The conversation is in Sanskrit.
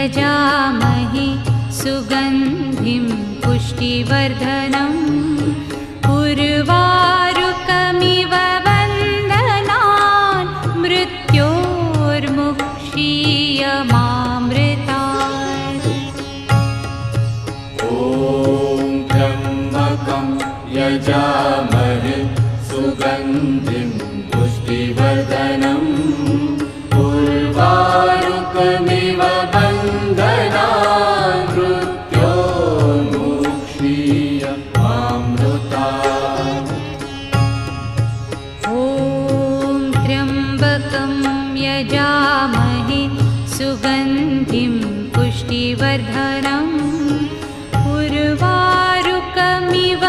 यजामहे सुगन्धिं पुष्टिवर्धनम् उर्वारुकमिव वन्दनान् मृत्योर्मुक्षीयमामृतात्। ॐ त्र्यम्बकं यजामहे सुगन्धिं पुष्टिवर्धनम् उर्वारुकमिव वन्दनान् मृत्योर्मुक्षीयमामृतात्। ॐ त्र्यम्बकं यजामहे सुगन्धिं पुष्टिवर्धनम् उर्वारुकमिव